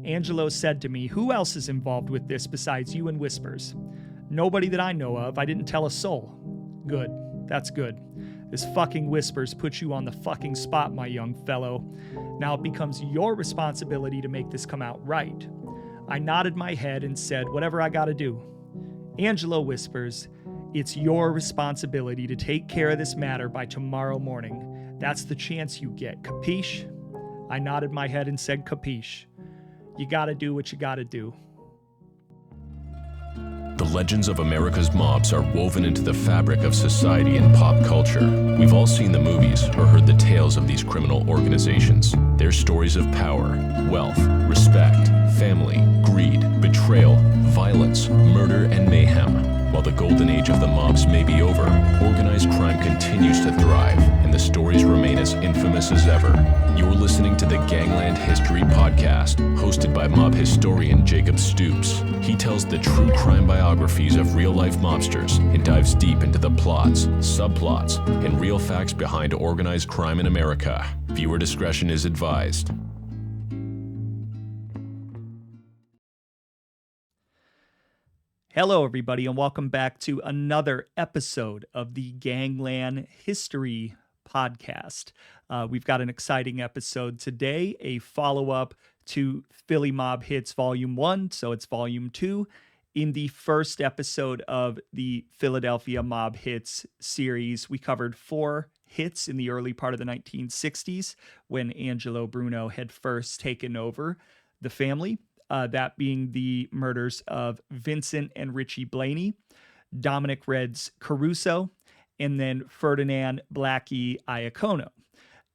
Angelo said to me, "Who else is involved with this besides you and Whispers?" "Nobody that I know of. I didn't tell a soul." "Good. That's good. This fucking Whispers put you on the fucking spot, my young fellow. Now it becomes your responsibility to make this come out right." I nodded my head and said, "Whatever I gotta do." Angelo whispers, "It's your responsibility to take care of this matter by tomorrow morning. That's the chance you get, capiche?" I nodded my head and said, "Capiche. You gotta do what you gotta do." The legends of America's mobs are woven into the fabric of society and pop culture. We've all seen the movies or heard the tales of these criminal organizations. Their stories of power, wealth, respect, family, greed, betrayal, violence, murder, and mayhem. While the golden age of the mobs may be over, organized crime continues to thrive, and the stories remain as infamous as ever. You're listening to the Gangland History Podcast, hosted by mob historian Jacob Stoops. He tells the true crime biographies of real-life mobsters and dives deep into the plots, subplots, and real facts behind organized crime in America. Viewer discretion is advised. Hello, everybody, and welcome back to another episode of the Gangland History Podcast. We've got an exciting episode today, a follow-up to Philly Mob Hits Volume 1, so it's Volume 2. In the first episode of the Philadelphia Mob Hits series, we covered 4 hits in the early part of the 1960s when Angelo Bruno had first taken over the family. That being the murders of Vincent and Richie Blaney, Dominic Reds Caruso, and then Ferdinand Blackie Iacono.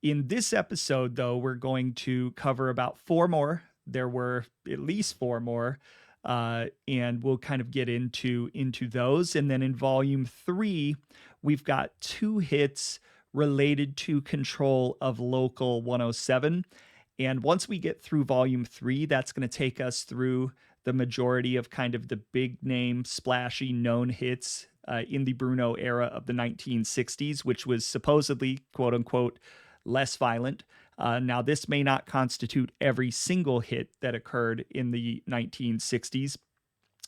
In this episode, though, we're going to cover about 4 more. There were at least 4 more, and we'll kind of get into those. And then in Volume 3, we've got 2 hits related to control of Local 107. And once we get through Volume 3, that's going to take us through the majority of kind of the big name, splashy, known hits in the Bruno era of the 1960s, which was supposedly, quote unquote, less violent. Now, this may not constitute every single hit that occurred in the 1960s,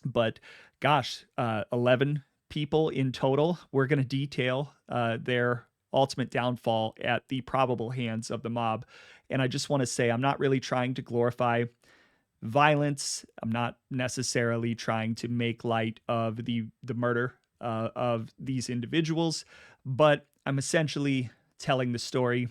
but gosh, 11 people in total. We're going to detail their ultimate downfall at the probable hands of the mob. And I just want to say, I'm not really trying to glorify violence. I'm not necessarily trying to make light of the murder of these individuals, but I'm essentially telling the story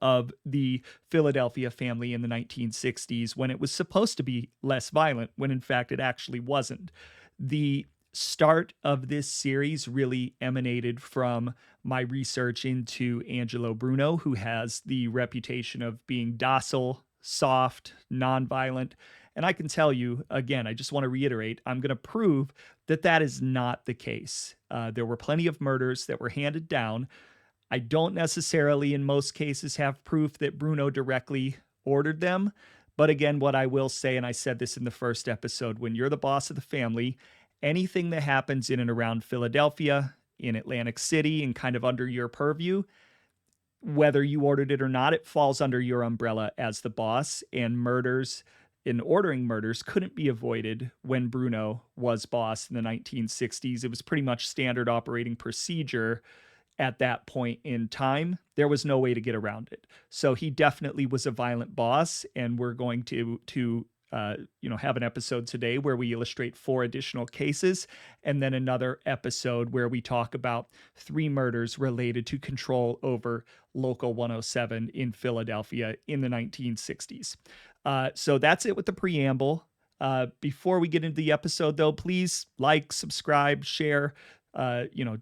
of the Philadelphia family in the 1960s when it was supposed to be less violent, when in fact it actually wasn't. The start of this series really emanated from my research into Angelo Bruno, who has the reputation of being docile, soft, nonviolent. And I can tell you, again, I just want to reiterate, I'm going to prove that that is not the case. There were plenty of murders that were handed down. I don't necessarily, in most cases, have proof that Bruno directly ordered them. But again, what I will say, and I said this in the first episode, when you're the boss of the family, anything that happens in and around Philadelphia, in Atlantic City, and kind of under your purview, whether you ordered it or not, it falls under your umbrella as the boss. And murders, in ordering murders, couldn't be avoided when Bruno was boss in the 1960s. It was pretty much standard operating procedure at that point in time. There was no way to get around it. So he definitely was a violent boss, and we're going to have an episode today where we illustrate 4 additional cases, and then another episode where we talk about 3 murders related to control over Local 107 in Philadelphia in the 1960s. So that's it with the preamble. Before we get into the episode, though, please like, subscribe, share,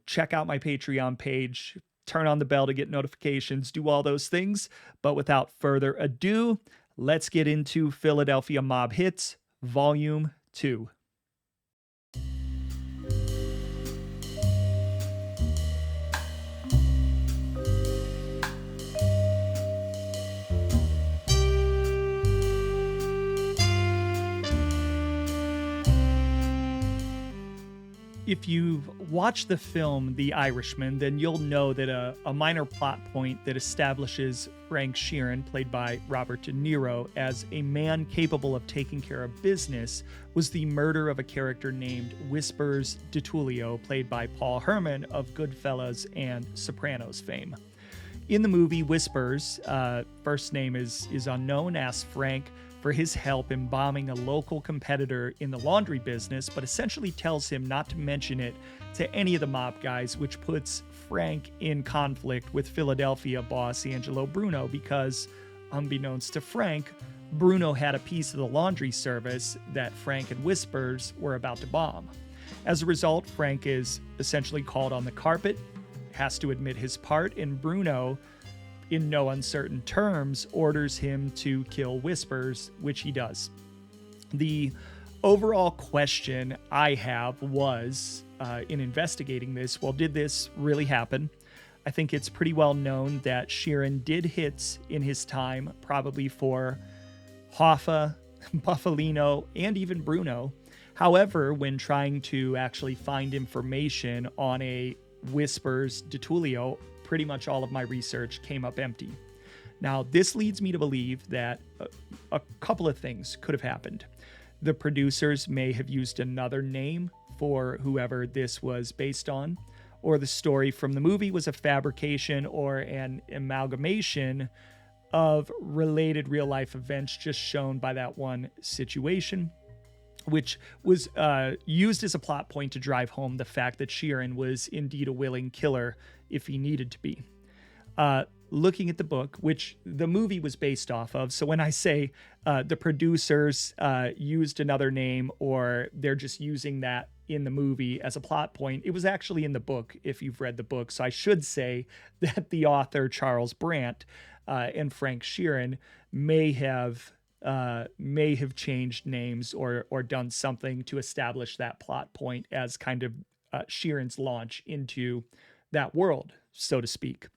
check out my Patreon page, turn on the bell to get notifications, do all those things. But without further ado, let's get into Philadelphia Mob Hits, Volume 2. If you've watched the film The Irishman, then you'll know that a minor plot point that establishes Frank Sheeran, played by Robert De Niro, as a man capable of taking care of business was the murder of a character named Whispers DiTullio, played by Paul Herman of Goodfellas and Sopranos fame. In the movie, Whispers, first name is unknown, asks Frank for his help in bombing a local competitor in the laundry business, but essentially tells him not to mention it to any of the mob guys, which puts Frank in conflict with Philadelphia boss Angelo Bruno because, unbeknownst to Frank, Bruno had a piece of the laundry service that Frank and Whispers were about to bomb. As a result, Frank is essentially called on the carpet, has to admit his part, and Bruno, in no uncertain terms, orders him to kill Whispers, which he does. The overall question I have was, in investigating this, well, did this really happen? I think it's pretty well known that Sheeran did hits in his time, probably for Hoffa, Buffalino, and even Bruno. However, when trying to actually find information on a Whispers DiTullio, pretty much all of my research came up empty. Now, this leads me to believe that a couple of things could have happened. The producers may have used another name for whoever this was based on, or the story from the movie was a fabrication or an amalgamation of related real-life events just shown by that one situation, which was used as a plot point to drive home the fact that Sheeran was indeed a willing killer if he needed to be. Looking at the book, which the movie was based off of, so when I say the producers used another name or they're just using that in the movie as a plot point, it was actually in the book if you've read the book. So I should say that the author, Charles Brandt, and Frank Sheeran may have changed names or done something to establish that plot point as kind of Sheeran's launch into that world, so to speak.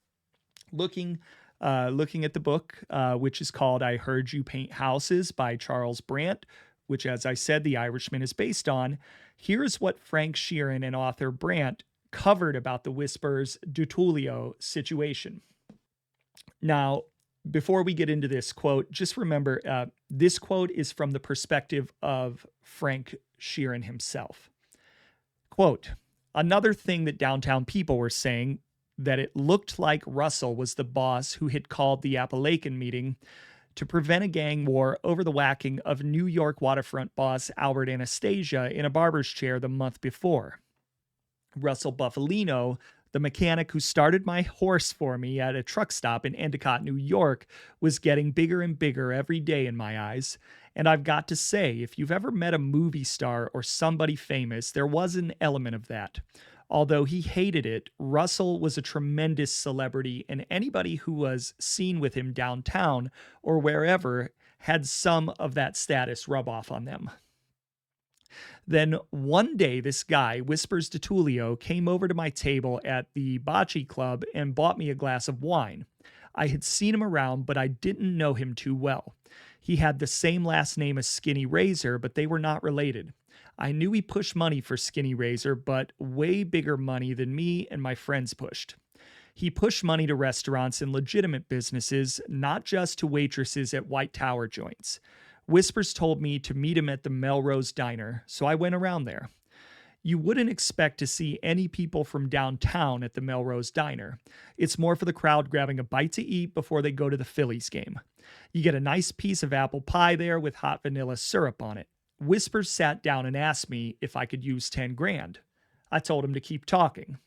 Looking at the book, which is called I Heard You Paint Houses by Charles Brandt, which, as I said, The Irishman is based on, here's what Frank Sheeran and author Brandt covered about the Whispers DiTullio situation. Now, before we get into this quote, just remember, this quote is from the perspective of Frank Sheeran himself. Quote, another thing that downtown people were saying, that it looked like Russell was the boss who had called the Appalachian meeting to prevent a gang war over the whacking of New York waterfront boss Albert Anastasia in a barber's chair the month before. Russell Buffalino, the mechanic who started my horse for me at a truck stop in Endicott, New York, was getting bigger and bigger every day in my eyes. And I've got to say, if you've ever met a movie star or somebody famous, there was an element of that. Although he hated it, Russell was a tremendous celebrity, and anybody who was seen with him downtown or wherever had some of that status rub off on them. Then one day, this guy, Whispers DiTullio, came over to my table at the bocce club and bought me a glass of wine. I had seen him around, but I didn't know him too well. He had the same last name as Skinny Razor, but they were not related. I knew he pushed money for Skinny Razor, but way bigger money than me and my friends pushed. He pushed money to restaurants and legitimate businesses, not just to waitresses at White Tower joints. Whispers told me to meet him at the Melrose Diner, so I went around there. You wouldn't expect to see any people from downtown at the Melrose Diner. It's more for the crowd grabbing a bite to eat before they go to the Phillies game. You get a nice piece of apple pie there with hot vanilla syrup on it. Whispers sat down and asked me if I could use 10 grand. I told him to keep talking.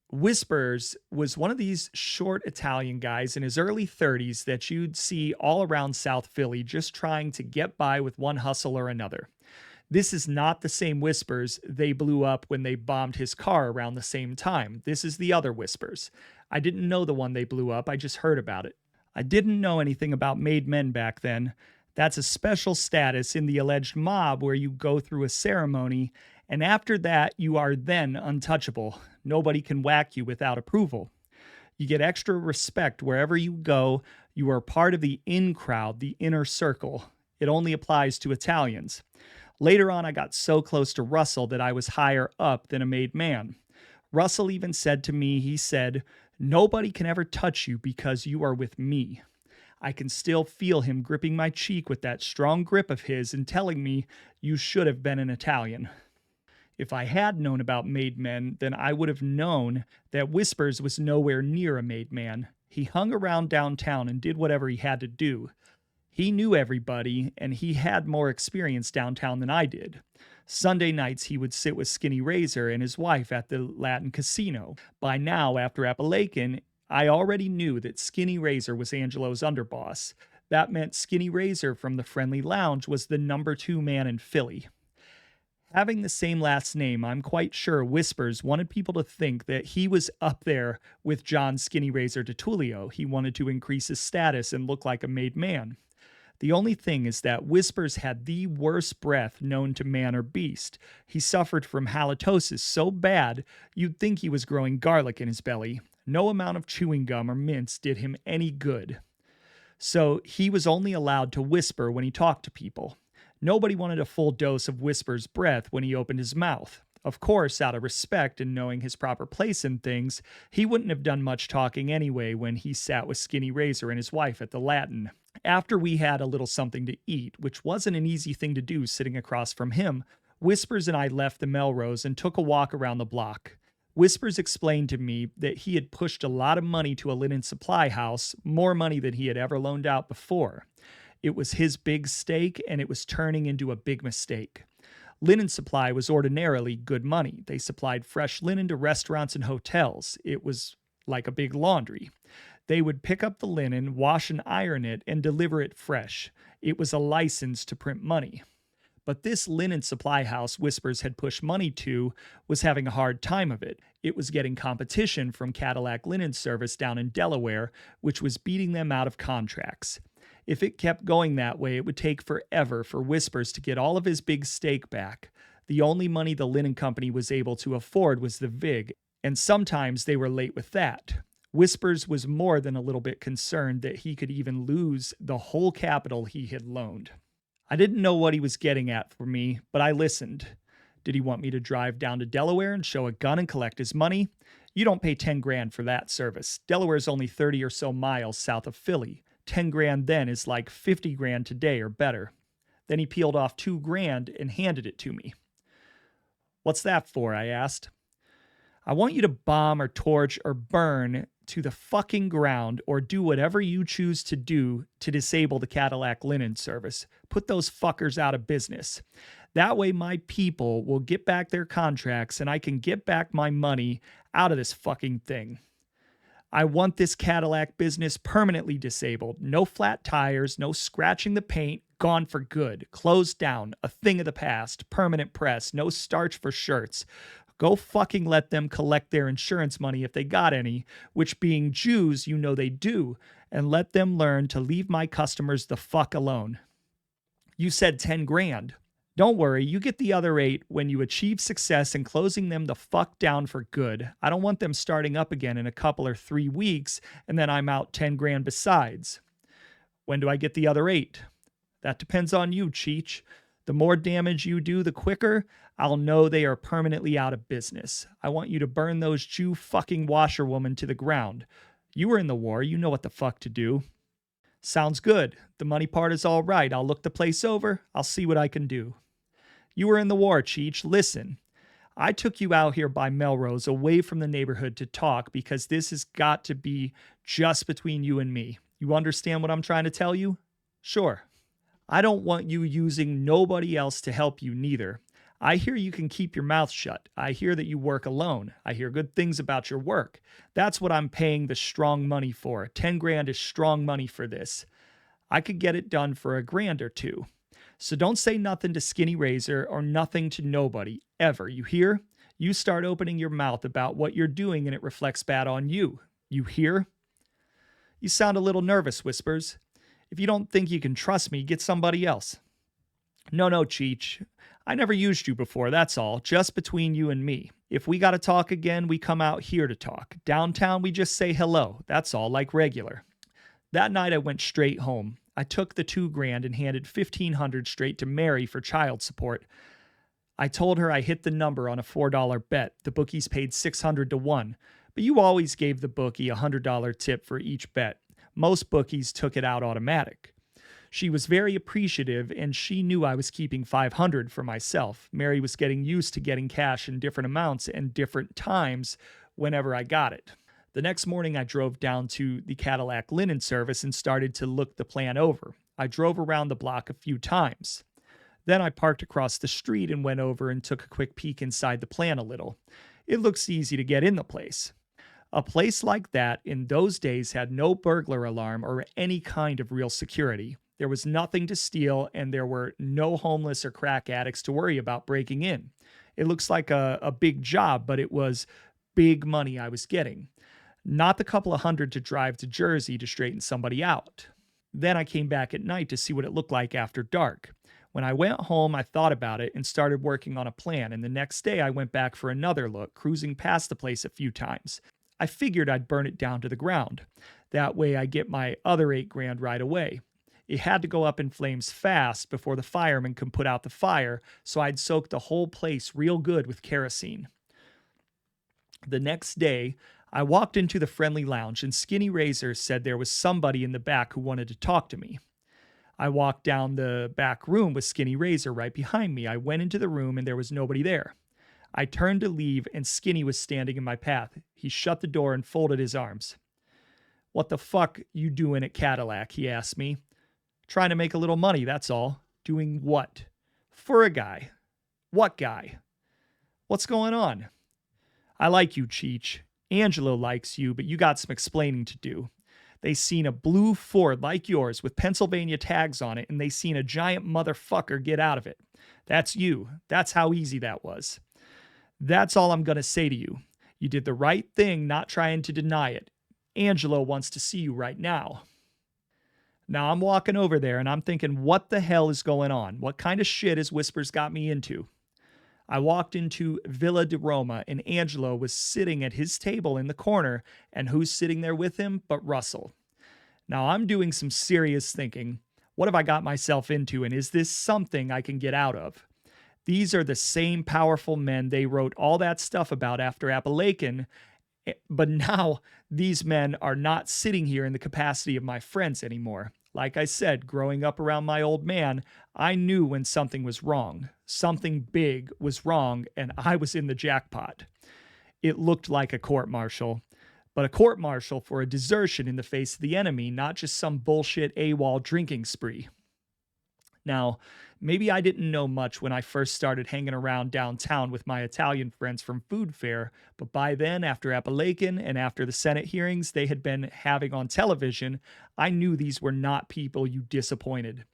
Whispers was one of these short Italian guys in his early 30s that you'd see all around South Philly just trying to get by with one hustle or another. This is not the same Whispers they blew up when they bombed his car around the same time. This is the other Whispers. I didn't know the one they blew up, I just heard about it. I didn't know anything about made men back then. That's a special status in the alleged mob where you go through a ceremony, and after that, you are then untouchable. Nobody can whack you without approval. You get extra respect wherever you go. You are part of the in crowd, the inner circle. It only applies to Italians. Later on, I got so close to Russell that I was higher up than a made man. Russell even said to me, he said, "Nobody can ever touch you because you are with me." I can still feel him gripping my cheek with that strong grip of his and telling me, "You should have been an Italian." If I had known about made men, then I would have known that Whispers was nowhere near a made man. He hung around downtown and did whatever he had to do. He knew everybody, and he had more experience downtown than I did. Sunday nights, he would sit with Skinny Razor and his wife at the Latin Casino. By now, after Appalachian, I already knew that Skinny Razor was Angelo's underboss. That meant Skinny Razor from the Friendly Lounge was the number 2 man in Philly. Having the same last name, I'm quite sure Whispers wanted people to think that he was up there with John Skinny Razor DiTullio. He wanted to increase his status and look like a made man. The only thing is that Whispers had the worst breath known to man or beast. He suffered from halitosis so bad you'd think he was growing garlic in his belly. No amount of chewing gum or mints did him any good. So he was only allowed to whisper when he talked to people. Nobody wanted a full dose of Whisper's breath when he opened his mouth. Of course, out of respect and knowing his proper place in things, he wouldn't have done much talking anyway when he sat with Skinny Razor and his wife at the Latin. After we had a little something to eat, which wasn't an easy thing to do sitting across from him, Whispers and I left the Melrose and took a walk around the block. Whispers explained to me that he had pushed a lot of money to a linen supply house, more money than he had ever loaned out before. It was his big stake, and it was turning into a big mistake. Linen supply was ordinarily good money. They supplied fresh linen to restaurants and hotels. It was like a big laundry. They would pick up the linen, wash and iron it, and deliver it fresh. It was a license to print money. But this linen supply house Whispers had pushed money to was having a hard time of it. It was getting competition from Cadillac Linen Service down in Delaware, which was beating them out of contracts. If it kept going that way, it would take forever for Whispers to get all of his big stake back. The only money the linen company was able to afford was the VIG, and sometimes they were late with that. Whispers was more than a little bit concerned that he could even lose the whole capital he had loaned. I didn't know what he was getting at for me, but I listened. Did he want me to drive down to Delaware and show a gun and collect his money? You don't pay 10 grand for that service. Delaware's only 30 or so miles south of Philly. 10 grand then is like 50 grand today or better. Then he peeled off 2 grand and handed it to me. "What's that for?" I asked. "I want you to bomb or torch or burn to the fucking ground or do whatever you choose to do to disable the Cadillac Linen Service. Put those fuckers out of business. That way my people will get back their contracts and I can get back my money out of this fucking thing. I want this Cadillac business permanently disabled. No flat tires, no scratching the paint, gone for good. Closed down, a thing of the past, permanent press, no starch for shirts. Go fucking let them collect their insurance money if they got any, which being Jews, you know they do, and let them learn to leave my customers the fuck alone." "You said 10 grand. Don't worry, you get the other 8 when you achieve success in closing them the fuck down for good. I don't want them starting up again in a couple or 3 weeks, and then I'm out 10 grand besides." "When do I get the other 8? "That depends on you, Cheech. The more damage you do, the quicker I'll know they are permanently out of business. I want you to burn those Jew fucking washerwomen to the ground. You were in the war, you know what the fuck to do." "Sounds good. The money part is all right. I'll look the place over. I'll see what I can do." "You were in the war, Cheech. Listen, I took you out here by Melrose away from the neighborhood to talk because this has got to be just between you and me. You understand what I'm trying to tell you?" "Sure." "I don't want you using nobody else to help you neither. I hear you can keep your mouth shut. I hear that you work alone. I hear good things about your work. That's what I'm paying the strong money for. 10 grand is strong money for this. I could get it done for $1 grand or 2. So don't say nothing to Skinny Razor or nothing to nobody, ever, you hear? You start opening your mouth about what you're doing and it reflects bad on you. You hear?" "You sound a little nervous, Whispers. If you don't think you can trust me, get somebody else." No, Cheech. I never used you before, that's all. Just between you and me. If we gotta talk again, we come out here to talk. Downtown, we just say hello. That's all, like regular." That night I went straight home. I took the $2,000 and handed $1,500 straight to Mary for child support. I told her I hit the number on a $4 bet. The bookies paid 600 to 1, but you always gave the bookie a $100 tip for each bet. Most bookies took it out automatic. She was very appreciative, and she knew I was keeping 500 for myself. Mary was getting used to getting cash in different amounts and different times whenever I got it. The next morning, I drove down to the Cadillac linen service and started to look the plan over. I drove around the block a few times. Then I parked across the street and went over and took a quick peek inside the plant a little. It looks easy to get in the place. A place like that in those days had no burglar alarm or any kind of real security. There was nothing to steal, and there were no homeless or crack addicts to worry about breaking in. It looks like a big job, but it was big money I was getting. Not the couple of hundred to drive to Jersey to straighten somebody out. Then I came back at night to see what it looked like after dark. When I went home, I thought about it and started working on a plan, and the next day I went back for another look, cruising past the place a few times. I figured I'd burn it down to the ground. That way I get my other $8,000 right away. It had to go up in flames fast before the firemen could put out the fire, so I'd soak the whole place real good with kerosene. The next day, I walked into the friendly lounge, and Skinny Razor said there was somebody in the back who wanted to talk to me. I walked down the back room with Skinny Razor right behind me. I went into the room, and there was nobody there. I turned to leave, and Skinny was standing in my path. He shut the door and folded his arms. "What the fuck you doing at Cadillac?" he asked me. "Trying to make a little money, that's all." "Doing what?" "For a guy." "What guy?" "What's going on?" "I like you, Cheech. Angelo likes you, but you got some explaining to do. They seen a blue Ford like yours with Pennsylvania tags on it, and they seen a giant motherfucker get out of it. That's you. That's how easy that was. That's all I'm going to say to you. You did the right thing not trying to deny it. Angelo wants to see you right now." Now I'm walking over there, and I'm thinking, what the hell is going on? What kind of shit has Whispers got me into? I walked into Villa di Roma, and Angelo was sitting at his table in the corner, and who's sitting there with him but Russell? Now I'm doing some serious thinking. What have I got myself into, and is this something I can get out of? These are the same powerful men they wrote all that stuff about after Appalachian, but now these men are not sitting here in the capacity of my friends anymore. Like I said, growing up around my old man, I knew when something was wrong. Something big was wrong, and I was in the jackpot. It looked like a court-martial, but a court-martial for a desertion in the face of the enemy, not just some bullshit AWOL drinking spree. Now, maybe I didn't know much when I first started hanging around downtown with my Italian friends from Food Fair, but by then, after Appalachian and after the Senate hearings they had been having on television, I knew these were not people you disappointed.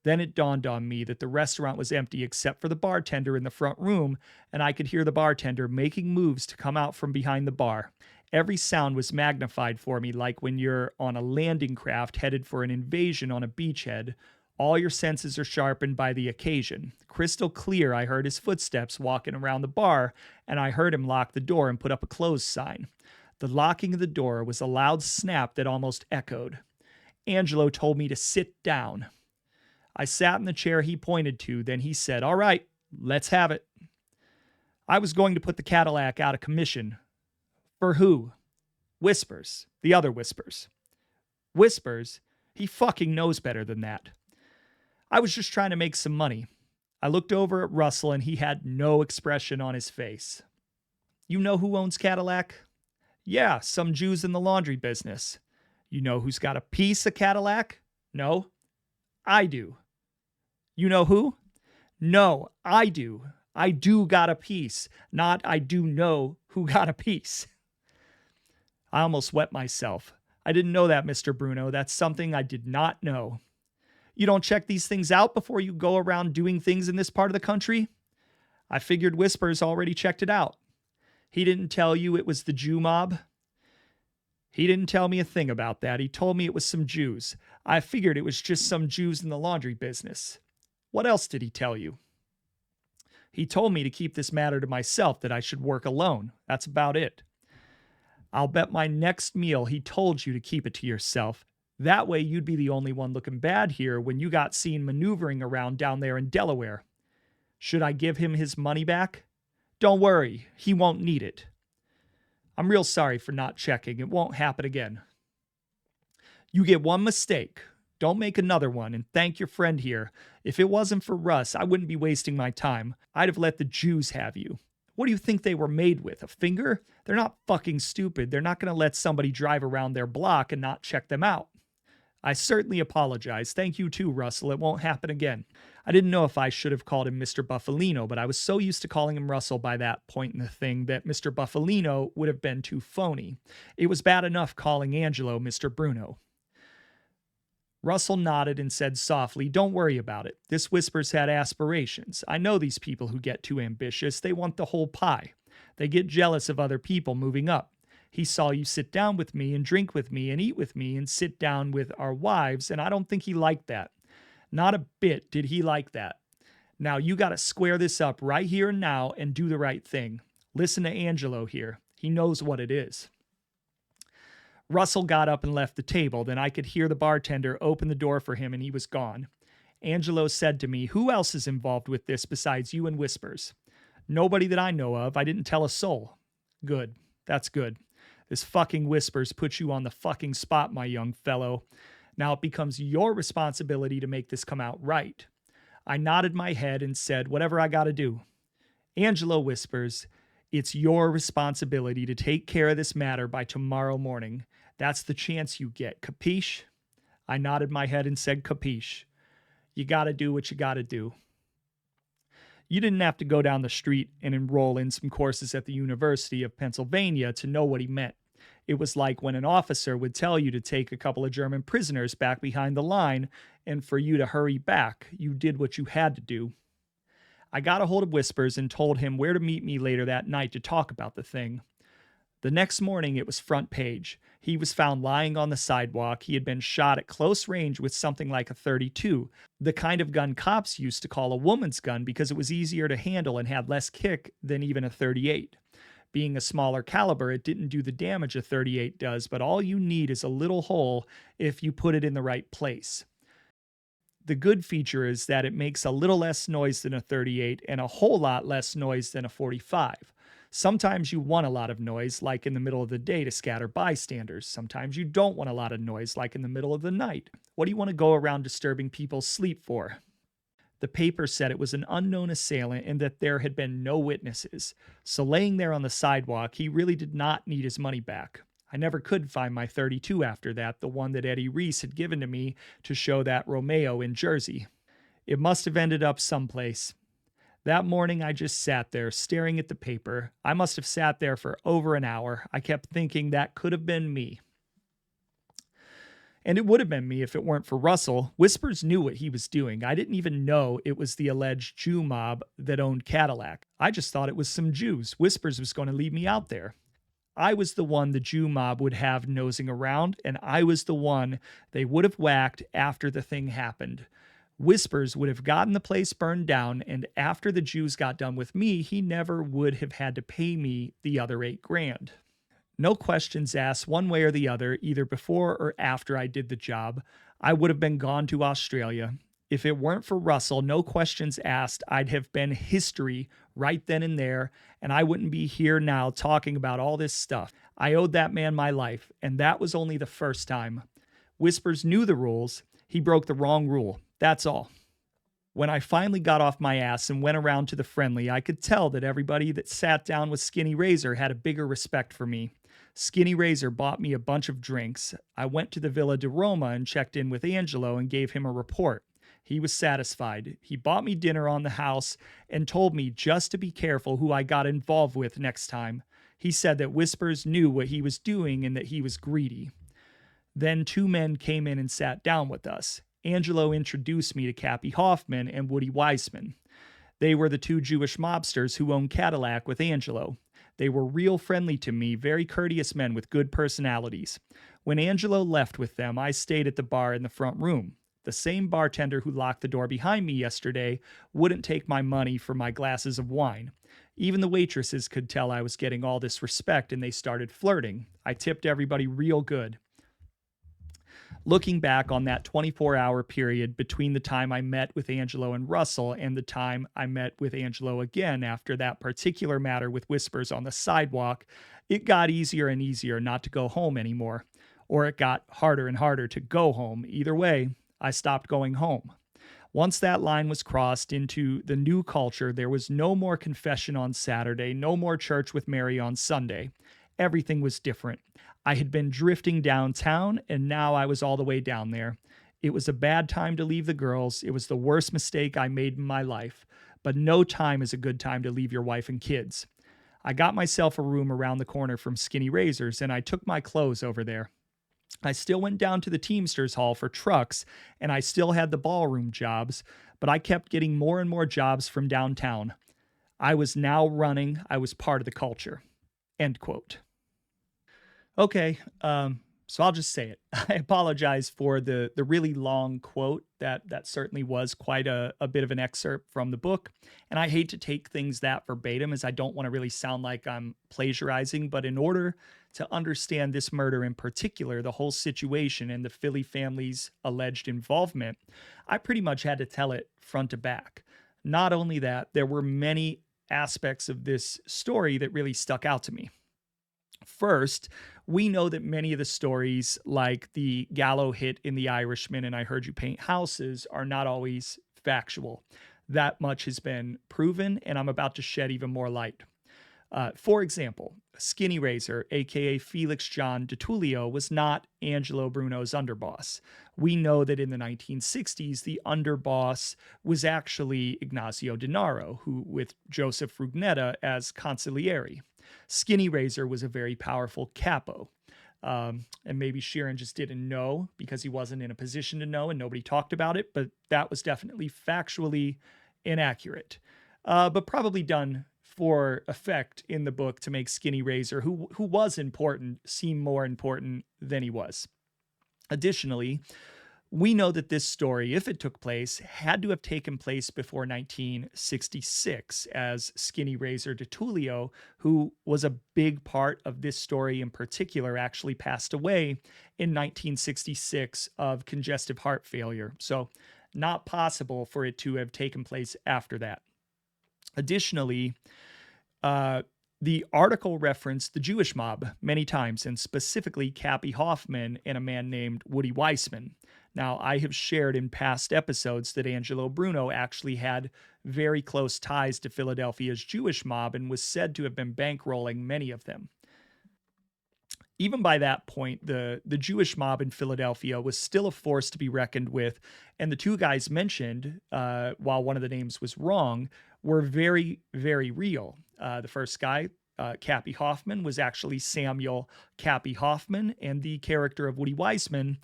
Then it dawned on me that the restaurant was empty except for the bartender in the front room, and I could hear the bartender making moves to come out from behind the bar. Every sound was magnified for me, like when you're on a landing craft headed for an invasion on a beachhead. All your senses are sharpened by the occasion. Crystal clear, I heard his footsteps walking around the bar, and I heard him lock the door and put up a closed sign. The locking of the door was a loud snap that almost echoed. Angelo told me to sit down. I sat in the chair he pointed to, then he said, "All right, let's have it." I was going to put the Cadillac out of commission. For who? Whispers. The other Whispers. Whispers? He fucking knows better than that. I was just trying to make some money. I looked over at Russell, and he had no expression on his face. "You know who owns Cadillac?" "Yeah, some Jews in the laundry business." "You know who's got a piece of Cadillac?" "No." "I do." "You know who?" "No, I do. I do got a piece, not I do know who got a piece." I almost wet myself. I didn't know that, Mr. Bruno. That's something I did not know. You don't check these things out before you go around doing things in this part of the country? I figured Whispers already checked it out. He didn't tell you it was the Jew mob? He didn't tell me a thing about that. He told me it was some Jews. I figured it was just some Jews in the laundry business. What else did he tell you? He told me to keep this matter to myself, that I should work alone. That's about it. I'll bet my next meal he told you to keep it to yourself. That way you'd be the only one looking bad here when you got seen maneuvering around down there in Delaware. Should I give him his money back? Don't worry, he won't need it. I'm real sorry for not checking. It won't happen again. You get one mistake. Don't make another one, and thank your friend here. If it wasn't for Russ, I wouldn't be wasting my time. I'd have let the Jews have you. What do you think they were made with? A finger? They're not fucking stupid. They're not going to let somebody drive around their block and not check them out. I certainly apologize. Thank you too, Russell. It won't happen again. I didn't know if I should have called him Mr. Buffalino, but I was so used to calling him Russell by that point in the thing that Mr. Buffalino would have been too phony. It was bad enough calling Angelo Mr. Bruno. Russell nodded and said softly, "Don't worry about it. This Whispers had aspirations. I know these people who get too ambitious. They want the whole pie. They get jealous of other people moving up. He saw you sit down with me and drink with me and eat with me and sit down with our wives, and I don't think he liked that. Not a bit did he like that. Now you got to square this up right here and now and do the right thing. Listen to Angelo here. He knows what it is." Russell got up and left the table. Then I could hear the bartender open the door for him and he was gone. Angelo said to me, "Who else is involved with this besides you and Whispers?" "Nobody that I know of. I didn't tell a soul." "Good. That's good. This fucking Whispers puts you on the fucking spot, my young fellow. Now it becomes your responsibility to make this come out right." I nodded my head and said, "Whatever I gotta do." Angelo Whispers, "It's your responsibility to take care of this matter by tomorrow morning. That's the chance you get. Capiche?" I nodded my head and said, "Capiche. You gotta do what you gotta do." You didn't have to go down the street and enroll in some courses at the University of Pennsylvania to know what he meant. It was like when an officer would tell you to take a couple of German prisoners back behind the line, and for you to hurry back, you did what you had to do. I got a hold of Whispers and told him where to meet me later that night to talk about the thing. The next morning, it was front page. He was found lying on the sidewalk. He had been shot at close range with something like a .32, the kind of gun cops used to call a woman's gun because it was easier to handle and had less kick than even a .38. Being a smaller caliber, it didn't do the damage a .38 does, but all you need is a little hole if you put it in the right place. The good feature is that it makes a little less noise than a .38 and a whole lot less noise than a .45. Sometimes you want a lot of noise, like in the middle of the day to scatter bystanders. Sometimes you don't want a lot of noise, like in the middle of the night. What do you want to go around disturbing people's sleep for? The paper said it was an unknown assailant and that there had been no witnesses. So laying there on the sidewalk, he really did not need his money back. I never could find my .32 after that, the one that Eddie Reese had given to me to show that Romeo in Jersey. It must have ended up someplace. That morning, I just sat there, staring at the paper. I must have sat there for over an hour. I kept thinking that could have been me. And it would have been me if it weren't for Russell. Whispers knew what he was doing. I didn't even know it was the alleged Jew mob that owned Cadillac. I just thought it was some Jews. Whispers was going to leave me out there. I was the one the Jew mob would have nosing around, and I was the one they would have whacked after the thing happened. Whispers would have gotten the place burned down, and after the Jews got done with me, he never would have had to pay me the other $8,000. No questions asked one way or the other, either before or after I did the job. I would have been gone to Australia. If it weren't for Russell, no questions asked, I'd have been history right then and there, and I wouldn't be here now talking about all this stuff. I owed that man my life, and that was only the first time. Whispers knew the rules. He broke the wrong rule. That's all. When I finally got off my ass and went around to the friendly, I could tell that everybody that sat down with Skinny Razor had a bigger respect for me. Skinny Razor bought me a bunch of drinks. I went to the Villa de Roma and checked in with Angelo and gave him a report. He was satisfied. He bought me dinner on the house and told me just to be careful who I got involved with next time. He said that Whispers knew what he was doing and that he was greedy. Then 2 men came in and sat down with us. Angelo introduced me to Cappy Hoffman and Woody Weissman. They were the 2 Jewish mobsters who owned Cadillac with Angelo. They were real friendly to me, very courteous men with good personalities. When Angelo left with them, I stayed at the bar in the front room. The same bartender who locked the door behind me yesterday wouldn't take my money for my glasses of wine. Even the waitresses could tell I was getting all this respect and they started flirting. I tipped everybody real good. Looking back on that 24-hour period between the time I met with Angelo and Russell and the time I met with Angelo again after that particular matter with Whispers on the sidewalk, it got easier and easier not to go home anymore, or it got harder and harder to go home. Either way, I stopped going home. Once that line was crossed into the new culture, there was no more confession on Saturday, no more church with Mary on Sunday. Everything was different. I had been drifting downtown, and now I was all the way down there. It was a bad time to leave the girls. It was the worst mistake I made in my life. But no time is a good time to leave your wife and kids. I got myself a room around the corner from Skinny Razors, and I took my clothes over there. I still went down to the Teamsters Hall for trucks, and I still had the ballroom jobs, but I kept getting more and more jobs from downtown. I was now running. I was part of the culture. End quote. Okay, so I'll just say it. I apologize for the really long quote. That certainly was quite a bit of an excerpt from the book. And I hate to take things that verbatim, as I don't want to really sound like I'm plagiarizing. But in order to understand this murder in particular, the whole situation and the Philly family's alleged involvement, I pretty much had to tell it front to back. Not only that, there were many aspects of this story that really stuck out to me. First, we know that many of the stories, like the Gallo hit in The Irishman and I Heard You Paint Houses, are not always factual. That much has been proven, and I'm about to shed even more light. For example, Skinny Razor, aka Felix John DiTullio, was not Angelo Bruno's underboss. We know that in the 1960s, the underboss was actually Ignazio Denaro, who with Joseph Rugnetta as consigliere. Skinny Razor was a very powerful capo. And maybe Sheeran just didn't know because he wasn't in a position to know and nobody talked about it, but that was definitely factually inaccurate. But probably done for effect in the book to make Skinny Razor, who was important, seem more important than he was. Additionally, we know that this story, if it took place, had to have taken place before 1966, as Skinny Razor DiTullio, who was a big part of this story in particular, actually passed away in 1966 of congestive heart failure. So not possible for it to have taken place after that. Additionally, the article referenced the Jewish mob many times, and specifically Cappy Hoffman and a man named Woody Weissman. Now, I have shared in past episodes that Angelo Bruno actually had very close ties to Philadelphia's Jewish mob and was said to have been bankrolling many of them. Even by that point, the Jewish mob in Philadelphia was still a force to be reckoned with, and the two guys mentioned, while one of the names was wrong, were very, very real. The first guy, Cappy Hoffman, was actually Samuel Cappy Hoffman, and the character of Woody Weissman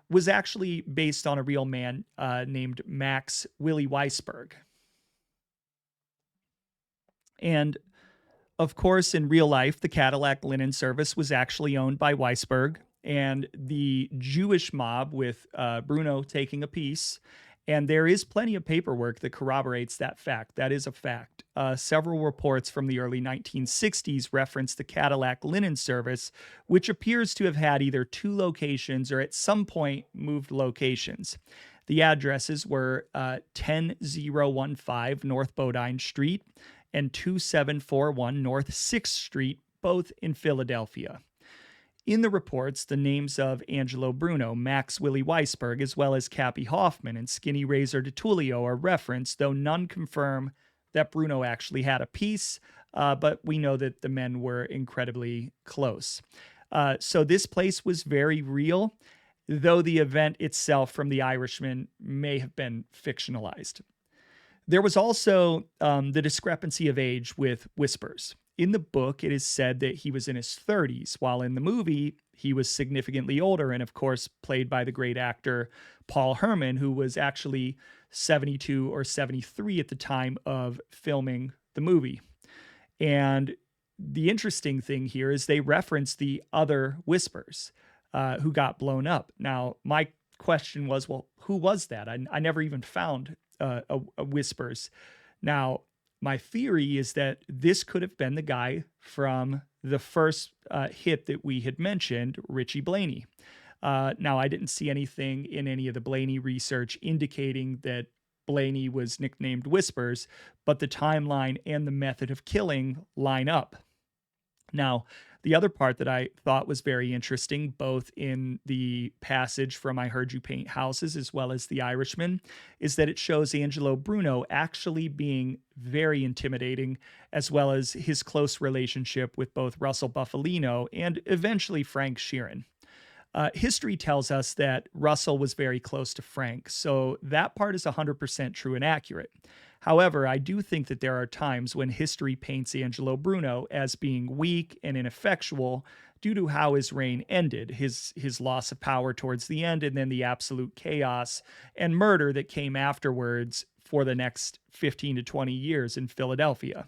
was actually based on a real man named Max Willie Weisberg. And of course, in real life, the Cadillac linen service was actually owned by Weisberg, and the Jewish mob with Bruno taking a piece. And there is plenty of paperwork that corroborates that fact. That is a fact. Several reports from the early 1960s reference the Cadillac linen service, which appears to have had either two locations or at some point moved locations. The addresses were 10015 North Bodine Street and 2741 North 6th Street, both in Philadelphia. In the reports, the names of Angelo Bruno, Max Willie Weisberg, as well as Cappy Hoffman and Skinny Razor DiTullio are referenced, though none confirm that Bruno actually had a piece, but we know that the men were incredibly close. So this place was very real, though the event itself from The Irishman may have been fictionalized. There was also the discrepancy of age with Whispers. In the book, it is said that he was in his 30s, while in the movie, he was significantly older and, of course, played by the great actor Paul Herman, who was actually 72 or 73 at the time of filming the movie. And the interesting thing here is they reference the other Whispers who got blown up. Now, my question was, well, who was that? I never even found a Whispers. Now, my theory is that this could have been the guy from the first hit that we had mentioned, Richie Blaney. Now, I didn't see anything in any of the Blaney research indicating that Blaney was nicknamed Whispers, but the timeline and the method of killing line up. Now, the other part that I thought was very interesting, both in the passage from I Heard You Paint Houses as well as The Irishman, is that it shows Angelo Bruno actually being very intimidating, as well as his close relationship with both Russell Buffalino and eventually Frank Sheeran. History tells us that Russell was very close to Frank, so that part is 100% true and accurate. However, I do think that there are times when history paints Angelo Bruno as being weak and ineffectual due to how his reign ended, his loss of power towards the end, and then the absolute chaos and murder that came afterwards for the next 15 to 20 years in Philadelphia.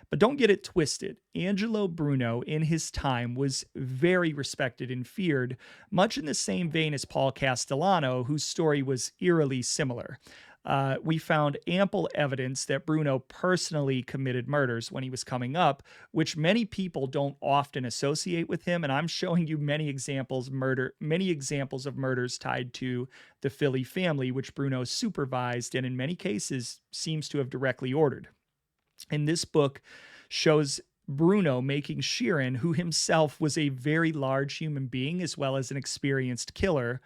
But don't get it twisted. Angelo Bruno, in his time, was very respected and feared, much in the same vein as Paul Castellano, whose story was eerily similar. We found ample evidence that Bruno personally committed murders when he was coming up, which many people don't often associate with him. And I'm showing you many examples of murders tied to the Philly family, which Bruno supervised and in many cases seems to have directly ordered. And this book shows Bruno making Sheeran, who himself was a very large human being as well as an experienced killer,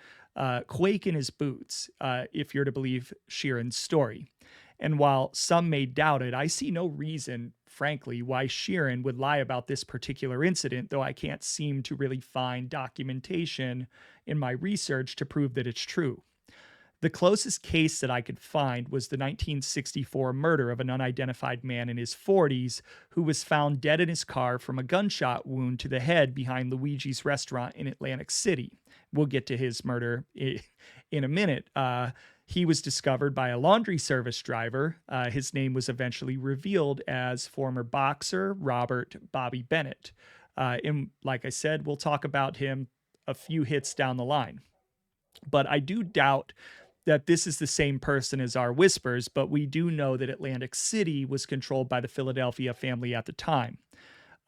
quake in his boots, if you're to believe Sheeran's story. And while some may doubt it, I see no reason, frankly, why Sheeran would lie about this particular incident, though I can't seem to really find documentation in my research to prove that it's true. The closest case that I could find was the 1964 murder of an unidentified man in his 40s who was found dead in his car from a gunshot wound to the head behind Luigi's restaurant in Atlantic City. We'll get to his murder in a minute. He was discovered by a laundry service driver. His name was eventually revealed as former boxer Robert Bobby Bennett. And like I said, we'll talk about him a few hits down the line. But I do doubt that this is the same person as our Whispers, but we do know that Atlantic City was controlled by the Philadelphia family at the time.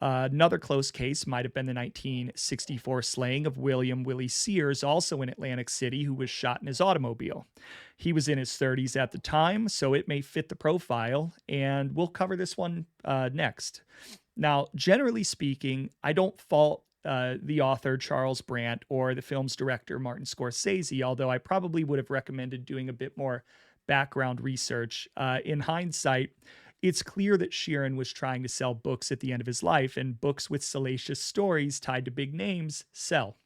Another close case might have been the 1964 slaying of Willie Sears, also in Atlantic City, who was shot in his automobile. He was in his 30s at the time, so it may fit the profile, and we'll cover this one next. Now, generally speaking, I don't fault the author Charles Brandt or the film's director Martin Scorsese, although I probably would have recommended doing a bit more background research. In hindsight, it's clear that Sheeran was trying to sell books at the end of his life, and books with salacious stories tied to big names sell.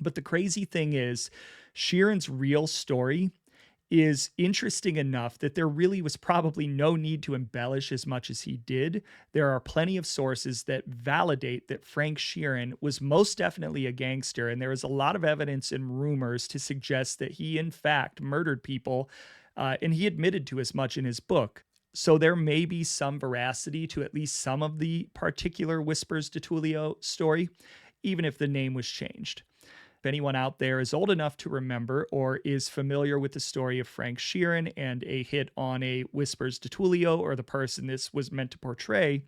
But the crazy thing is, Sheeran's real story is interesting enough that there really was probably no need to embellish as much as he did. There are plenty of sources that validate that Frank Sheeran was most definitely a gangster, and there is a lot of evidence and rumors to suggest that he, in fact, murdered people, and he admitted to as much in his book. So there may be some veracity to at least some of the particular Whispers DiTullio story, even if the name was changed. If anyone out there is old enough to remember or is familiar with the story of Frank Sheeran and a hit on a Whispers DiTullio or the person this was meant to portray,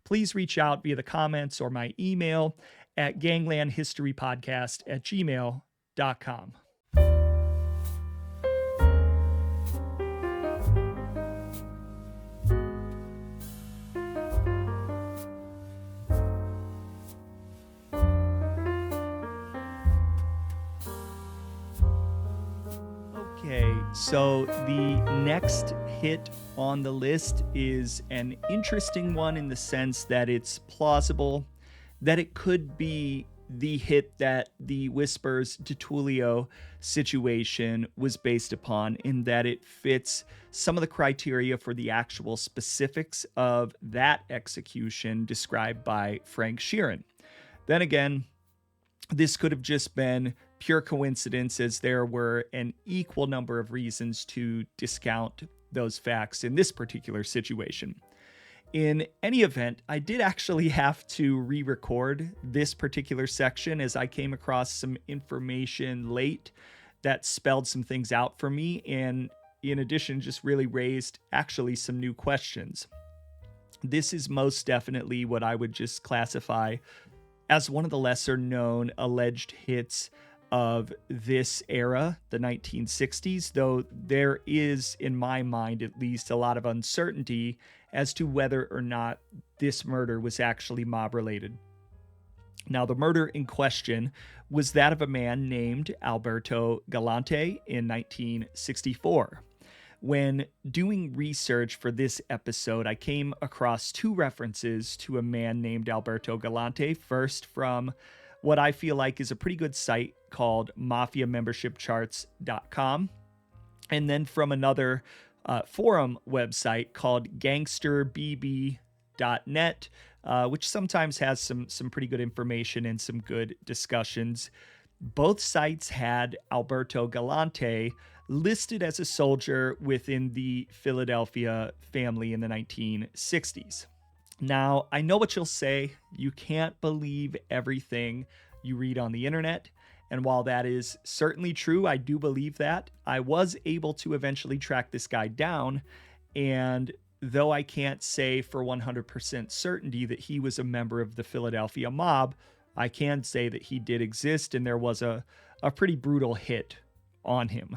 please reach out via the comments or my email at ganglandhistorypodcast@gmail.com. So the next hit on the list is an interesting one in the sense that it's plausible that it could be the hit that the Whispers DiTullio situation was based upon, in that it fits some of the criteria for the actual specifics of that execution described by Frank Sheeran. Then again, this could have just been pure coincidence, as there were an equal number of reasons to discount those facts in this particular situation. In any event, I did actually have to re-record this particular section as I came across some information late that spelled some things out for me, and in addition just really raised actually some new questions. This is most definitely what I would just classify as one of the lesser known alleged hits of this era, the 1960s, though there is, in my mind at least, a lot of uncertainty as to whether or not this murder was actually mob related. Now, the murder in question was that of a man named Alberto Galante in 1964. When doing research for this episode, I came across two references to a man named Alberto Galante. First, from what I feel like is a pretty good site called mafiamembershipcharts.com, and then from another forum website called gangsterbb.net, which sometimes has some pretty good information and some good discussions. Both sites had Alberto Galante listed as a soldier within the Philadelphia family in the 1960s. Now, I know what you'll say. You can't believe everything you read on the internet. And while that is certainly true, I do believe that. I was able to eventually track this guy down. And though I can't say for 100% certainty that he was a member of the Philadelphia mob, I can say that he did exist, and there was a pretty brutal hit on him.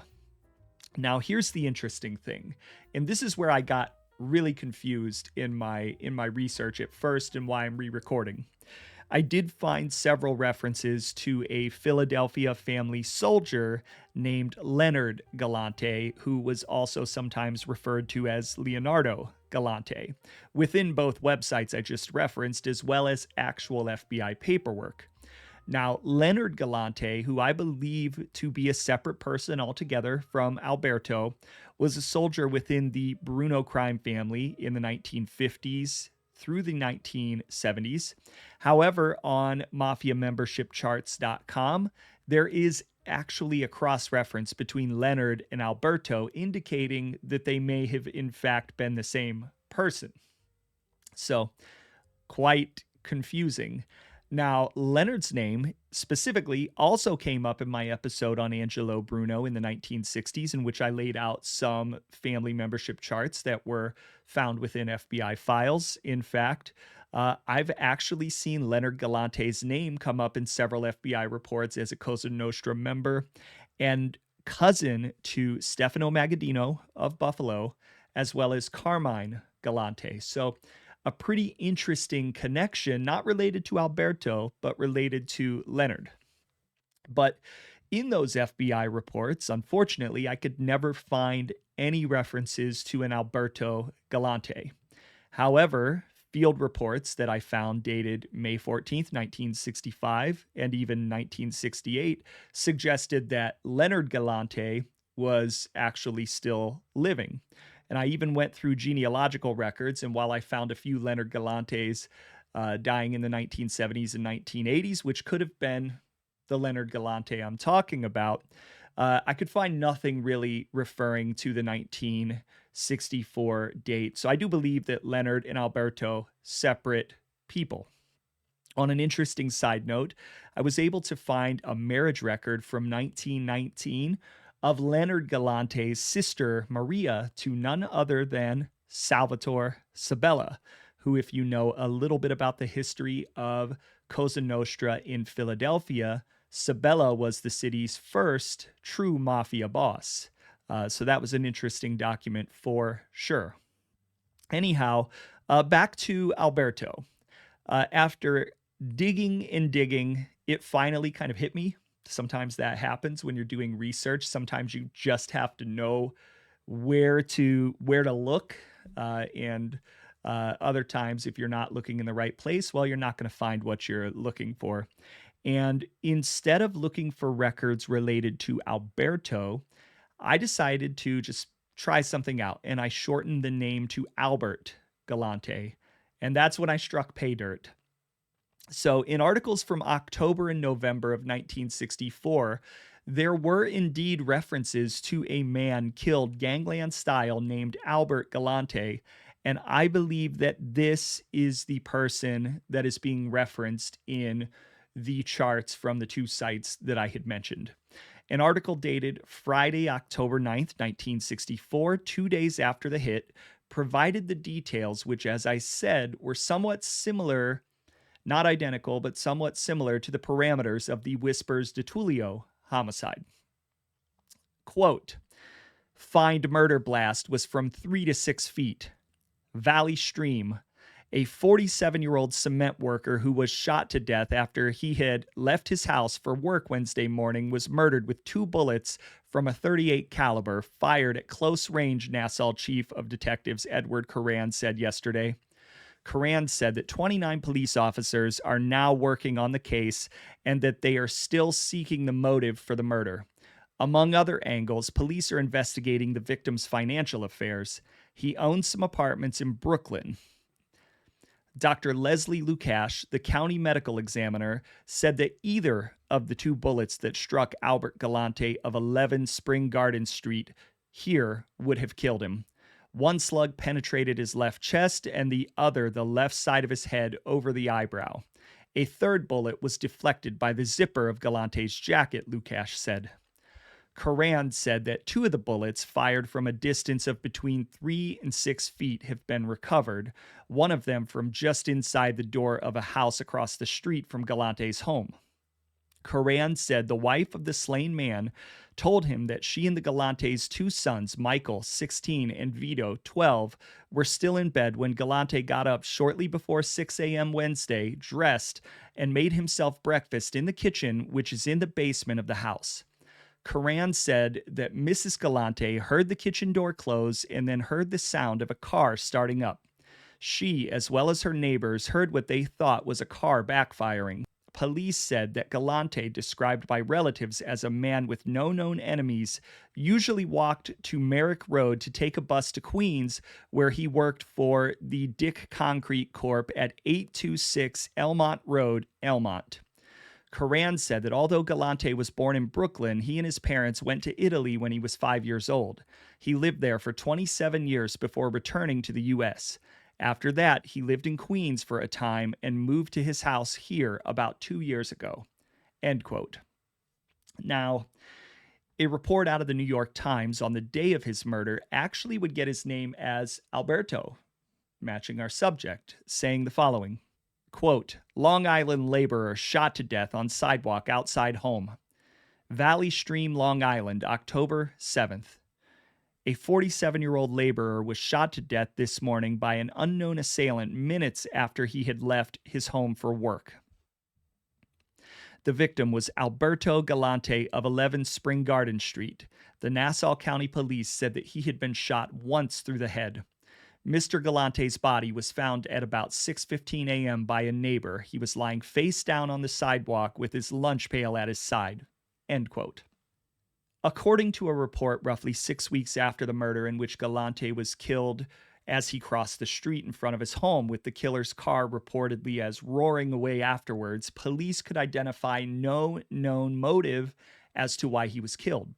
Now, here's the interesting thing, and this is where I got really confused in my research at first and why I'm re-recording. I did find several references to a Philadelphia family soldier named Leonard Galante, who was also sometimes referred to as Leonardo Galante, within both websites I just referenced, as well as actual FBI paperwork. Now, Leonard Galante, who I believe to be a separate person altogether from Alberto, was a soldier within the Bruno crime family in the 1950s through the 1970s. However, on mafiamembershipcharts.com, there is actually a cross-reference between Leonard and Alberto, indicating that they may have in fact been the same person. So, quite confusing. Now, Leonard's name specifically also came up in my episode on Angelo Bruno in the 1960s, in which I laid out some family membership charts that were found within FBI files. In fact, I've actually seen Leonard Galante's name come up in several FBI reports as a Cosa Nostra member and cousin to Stefano Magaddino of Buffalo, as well as Carmine Galante. So, a pretty interesting connection, not related to Alberto, but related to Leonard. But in those FBI reports, unfortunately, I could never find any references to an Alberto Galante. However, field reports that I found dated May 14th, 1965, and even 1968 suggested that Leonard Galante was actually still living. And I even went through genealogical records, and while I found a few Leonard Galantes dying in the 1970s and 1980s, which could have been the Leonard Galante I'm talking about, I could find nothing really referring to the 1964 date. So I do believe that Leonard and Alberto, separate people. On an interesting side note, I was able to find a marriage record from 1919 of Leonard Galante's sister, Maria, to none other than Salvatore Sabella, who, if you know a little bit about the history of Cosa Nostra in Philadelphia, Sabella was the city's first true mafia boss. So that was an interesting document for sure. Anyhow, back to Alberto. After digging and digging, it finally kind of hit me. Sometimes that happens when you're doing research. Sometimes you just have to know where to look, and other times, if you're not looking in the right place, well, you're not going to find what you're looking for. And instead of looking for records related to Alberto, I decided to just try something out, and I shortened the name to Albert Galante, and that's when I struck pay dirt. So in articles from October and November of 1964, there were indeed references to a man killed Gangland style named Albert Galante, and I believe that this is the person that is being referenced in the charts from the two sites that I had mentioned. An article dated Friday, October 9th, 1964, 2 days after the hit, provided the details which, as I said, were somewhat similar, not identical, but somewhat similar to the parameters of the Whispers DiTullio homicide. Quote, find murder blast was from 3 to 6 feet. Valley Stream, a 47-year-old cement worker who was shot to death after he had left his house for work Wednesday morning, was murdered with 2 bullets from a .38 caliber fired at close range, Nassau Chief of Detectives Edward Coran said yesterday. Coran said that 29 police officers are now working on the case and that they are still seeking the motive for the murder. Among other angles, police are investigating the victim's financial affairs. He owns some apartments in Brooklyn. Dr. Leslie Lukash, the county medical examiner, said that either of the 2 bullets that struck Albert Galante of 11 Spring Garden Street here would have killed him. One slug penetrated his left chest and the other the left side of his head over the eyebrow. A third bullet was deflected by the zipper of Galante's jacket, Lukash said. Coran said that 2 of the bullets, fired from a distance of between 3 and 6 feet, have been recovered, one of them from just inside the door of a house across the street from Galante's home. Coran said the wife of the slain man told him that she and the Galante's 2 sons, Michael, 16, and Vito, 12, were still in bed when Galante got up shortly before 6 a.m. Wednesday, dressed, and made himself breakfast in the kitchen, which is in the basement of the house. Coran said that Mrs. Galante heard the kitchen door close and then heard the sound of a car starting up. She, as well as her neighbors, heard what they thought was a car backfiring. Police said that Galante, described by relatives as a man with no known enemies, usually walked to Merrick Road to take a bus to Queens, where he worked for the Dick Concrete Corp. At 826 Elmont Road, Elmont. Coran said that although Galante was born in Brooklyn, he and his parents went to Italy when he was 5 years old. He lived there for 27 years before returning to the U.S. After that, he lived in Queens for a time and moved to his house here about 2 years ago. End quote. Now, a report out of the New York Times on the day of his murder actually would get his name as Alberto, matching our subject, saying the following. Quote, Long Island laborer shot to death on sidewalk outside home. Valley Stream, Long Island, October 7th. A 47-year-old laborer was shot to death this morning by an unknown assailant minutes after he had left his home for work. The victim was Alberto Galante of 11 Spring Garden Street. The Nassau County Police said that he had been shot once through the head. Mr. Galante's body was found at about 6:15 a.m. by a neighbor. He was lying face down on the sidewalk with his lunch pail at his side. End quote. According to a report roughly 6 weeks after the murder, in which Galante was killed as he crossed the street in front of his home, with the killer's car reportedly as roaring away afterwards, police could identify no known motive as to why he was killed.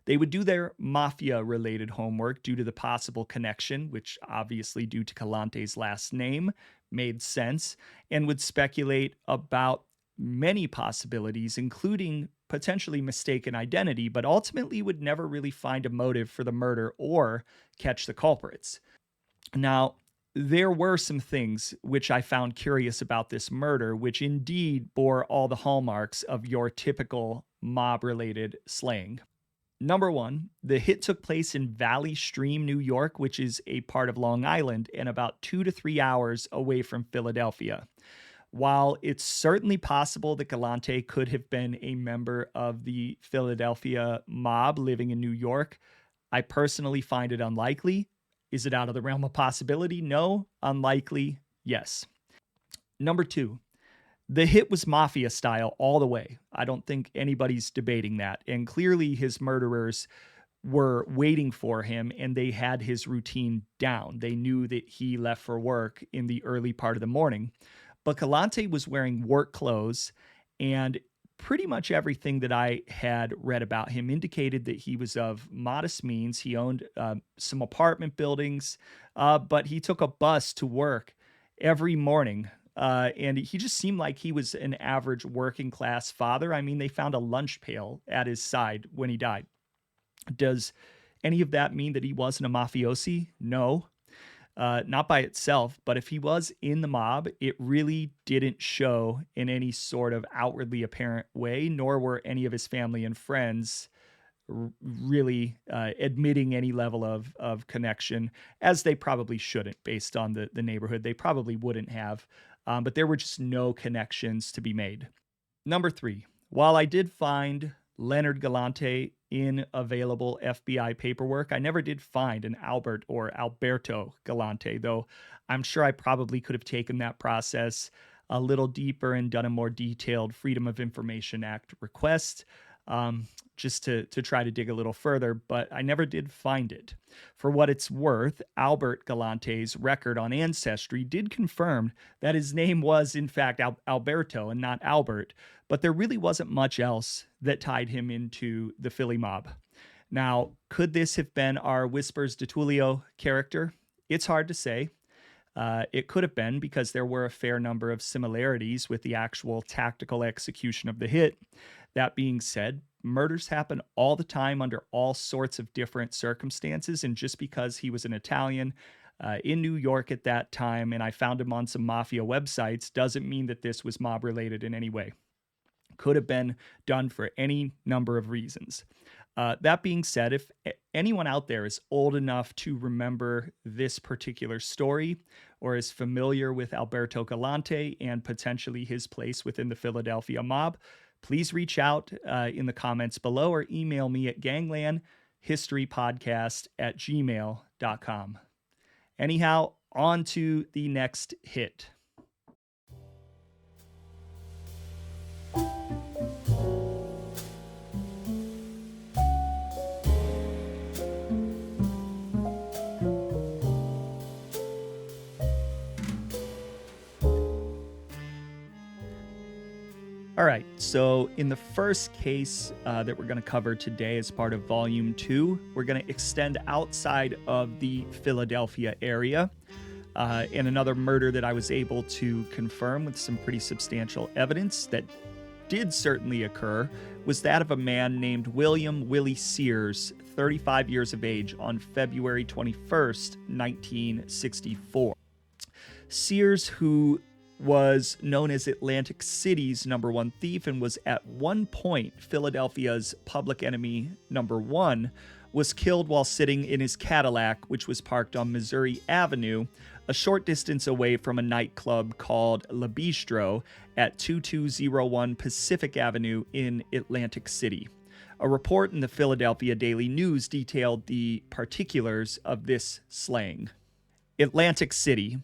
They would do their mafia-related homework due to the possible connection, which obviously due to Galante's last name made sense, and would speculate about many possibilities, including potentially mistaken identity, but ultimately would never really find a motive for the murder or catch the culprits. Now, there were some things which I found curious about this murder, which indeed bore all the hallmarks of your typical mob-related slaying. Number one, the hit took place in Valley Stream, New York, which is a part of Long Island and about 2 to 3 hours away from Philadelphia. While it's certainly possible that Galante could have been a member of the Philadelphia mob living in New York, I personally find it unlikely. Is it out of the realm of possibility? No. Unlikely? Yes. Number two, the hit was mafia style all the way. I don't think anybody's debating that. And clearly his murderers were waiting for him and they had his routine down. They knew that he left for work in the early part of the morning. But Galante was wearing work clothes, and pretty much everything that I had read about him indicated that he was of modest means. He owned some apartment buildings, but he took a bus to work every morning. And he just seemed like he was an average working class father. I mean, they found a lunch pail at his side when he died. Does any of that mean that he wasn't a mafiosi? No. not by itself, but if he was in the mob, it really didn't show in any sort of outwardly apparent way, nor were any of his family and friends really admitting any level of connection, as they probably shouldn't based on the neighborhood. They probably wouldn't have, but there were just no connections to be made. Number 3, while I did find Leonard Galante in available FBI paperwork, I never did find an Albert or Alberto Galante, though I'm sure I probably could have taken that process a little deeper and done a more detailed Freedom of Information Act request, just to try to dig a little further, but I never did find it. For what it's worth, Albert Galante's record on Ancestry did confirm that his name was, in fact, Alberto and not Albert, but there really wasn't much else that tied him into the Philly mob. Now, could this have been our Whispers DiTullio character? It's hard to say. It could have been, because there were a fair number of similarities with the actual tactical execution of the hit. That being said, murders happen all the time under all sorts of different circumstances, and just because he was an Italian in New York at that time and I found him on some mafia websites doesn't mean that this was mob related in any way. Could have been done for any number of reasons. That being said, if anyone out there is old enough to remember this particular story or is familiar with Alberto Galante and potentially his place within the Philadelphia mob, please reach out in the comments below or email me at ganglandhistorypodcast@gmail.com. Anyhow, on to the next hit. All right, so in the first case that we're going to cover today as part of Volume 2, we're going to extend outside of the Philadelphia area. And another murder that I was able to confirm with some pretty substantial evidence that did certainly occur was that of a man named Willie Sears, 35 years of age, on February 21st, 1964. Sears, who was known as Atlantic City's #1 thief and was at one point Philadelphia's public enemy #1, was killed while sitting in his Cadillac, which was parked on Missouri Avenue, a short distance away from a nightclub called Le Bistro at 2201 Pacific Avenue in Atlantic City. A report in the Philadelphia Daily News detailed the particulars of this slaying. Atlantic City.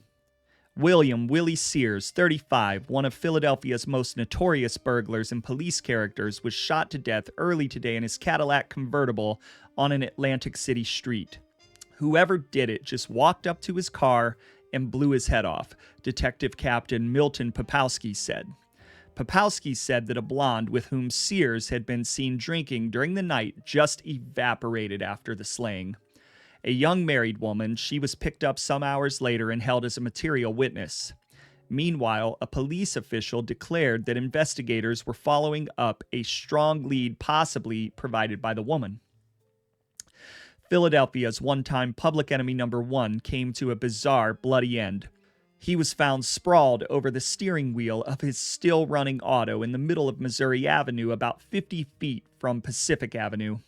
Willie Sears, 35, one of Philadelphia's most notorious burglars and police characters, was shot to death early today in his Cadillac convertible on an Atlantic City street. Whoever did it just walked up to his car and blew his head off, Detective Captain Milton Popowski said. Popowski said that a blonde with whom Sears had been seen drinking during the night just evaporated after the slaying. A young married woman, she was picked up some hours later and held as a material witness. Meanwhile, a police official declared that investigators were following up a strong lead possibly provided by the woman. Philadelphia's one-time public enemy #1 came to a bizarre, bloody end. He was found sprawled over the steering wheel of his still-running auto in the middle of Missouri Avenue, about 50 feet from Pacific Avenue.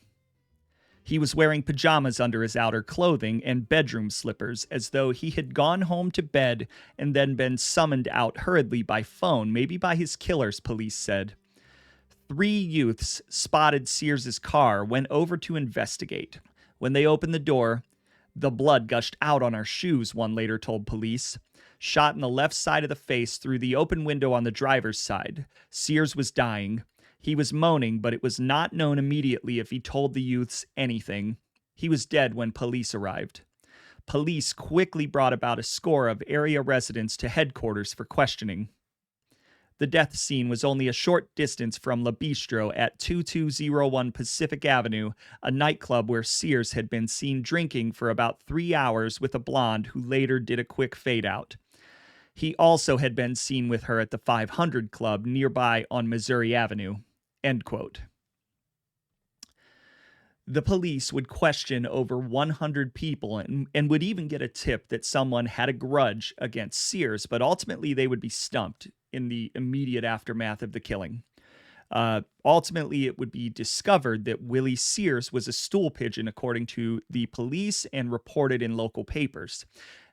He was wearing pajamas under his outer clothing and bedroom slippers, as though he had gone home to bed and then been summoned out hurriedly by phone, maybe by his killers, police said. 3 youths spotted Sears's car, went over to investigate. When they opened the door, the blood gushed out on our shoes, one later told police. Shot in the left side of the face through the open window on the driver's side. Sears was dying. He was moaning, but it was not known immediately if he told the youths anything. He was dead when police arrived. Police quickly brought about a score of area residents to headquarters for questioning. The death scene was only a short distance from Le Bistro at 2201 Pacific Avenue, a nightclub where Sears had been seen drinking for about 3 hours with a blonde who later did a quick fade-out. He also had been seen with her at the 500 Club nearby on Missouri Avenue. End quote. The police would question over 100 people and would even get a tip that someone had a grudge against Sears, but ultimately they would be stumped in the immediate aftermath of the killing. Ultimately, it would be discovered that Willie Sears was a stool pigeon, according to the police, and reported in local papers.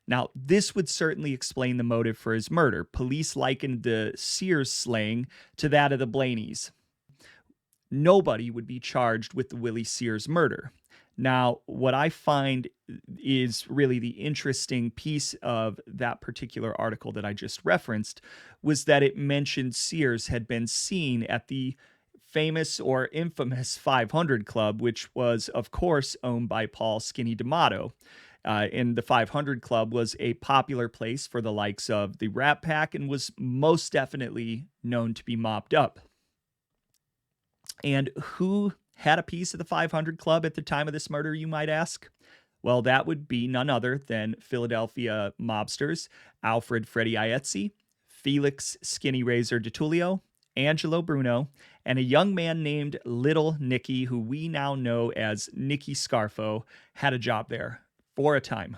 Now, this would certainly explain the motive for his murder. Police likened the Sears slaying to that of the Blaneys. Nobody would be charged with the Willie Sears murder. Now, what I find is really the interesting piece of that particular article that I just referenced was that it mentioned Sears had been seen at the famous or infamous 500 Club, which was, of course, owned by Paul Skinny D'Amato. And the 500 Club was a popular place for the likes of the Rat Pack and was most definitely known to be mobbed up. And who had a piece of the 500 Club at the time of this murder, you might ask? Well, that would be none other than Philadelphia mobsters Alfred Freddie Iezzi, Felix Skinny Razor DiTullio, Angelo Bruno, and a young man named Little Nicky, who we now know as Nicky Scarfo, had a job there for a time.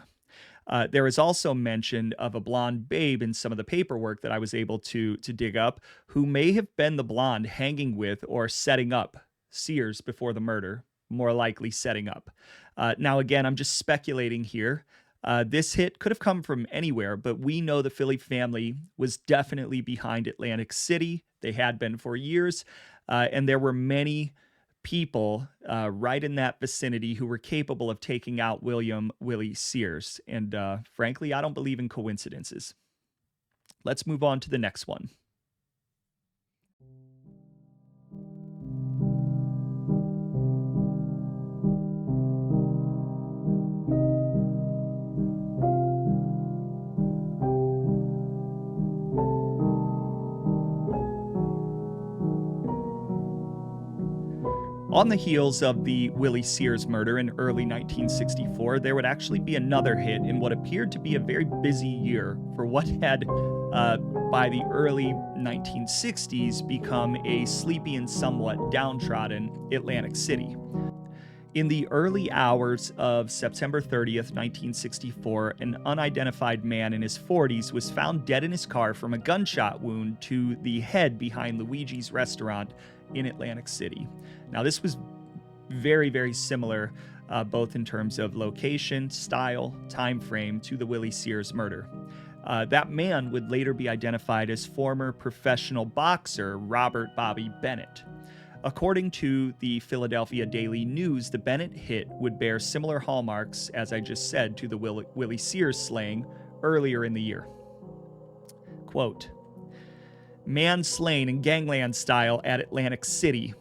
There is also mention of a blonde babe in some of the paperwork that I was able to dig up, who may have been the blonde hanging with or setting up Sears before the murder, more likely setting up. Now, again, I'm just speculating here. This hit could have come from anywhere, but we know the Philly family was definitely behind Atlantic City. They had been for years, and there were many people right in that vicinity who were capable of taking out William Willie Sears. And frankly, I don't believe in coincidences. Let's move on to the next one. On the heels of the Willie Sears murder in early 1964, there would actually be another hit in what appeared to be a very busy year for what had, by the early 1960s, become a sleepy and somewhat downtrodden Atlantic City. In the early hours of September 30th, 1964, an unidentified man in his 40s was found dead in his car from a gunshot wound to the head behind Luigi's restaurant in Atlantic City. Now, this was very, very similar, both in terms of location, style, time frame, to the Willie Sears murder. That man would later be identified as former professional boxer Robert Bobby Bennett. According to the Philadelphia Daily News, the Bennett hit would bear similar hallmarks, as I just said, to the Willie Sears slaying earlier in the year. Quote, "Man slain in Gangland style at Atlantic City.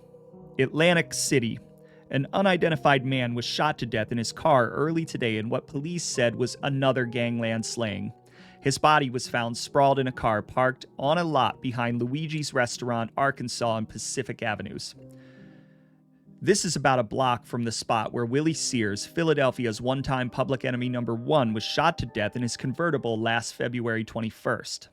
Atlantic City. An unidentified man was shot to death in his car early today in what police said was another gangland slaying. His body was found sprawled in a car parked on a lot behind Luigi's Restaurant, Arkansas and Pacific Avenues. This is about a block from the spot where Willie Sears, Philadelphia's one-time public enemy number one, was shot to death in his convertible last February 21st.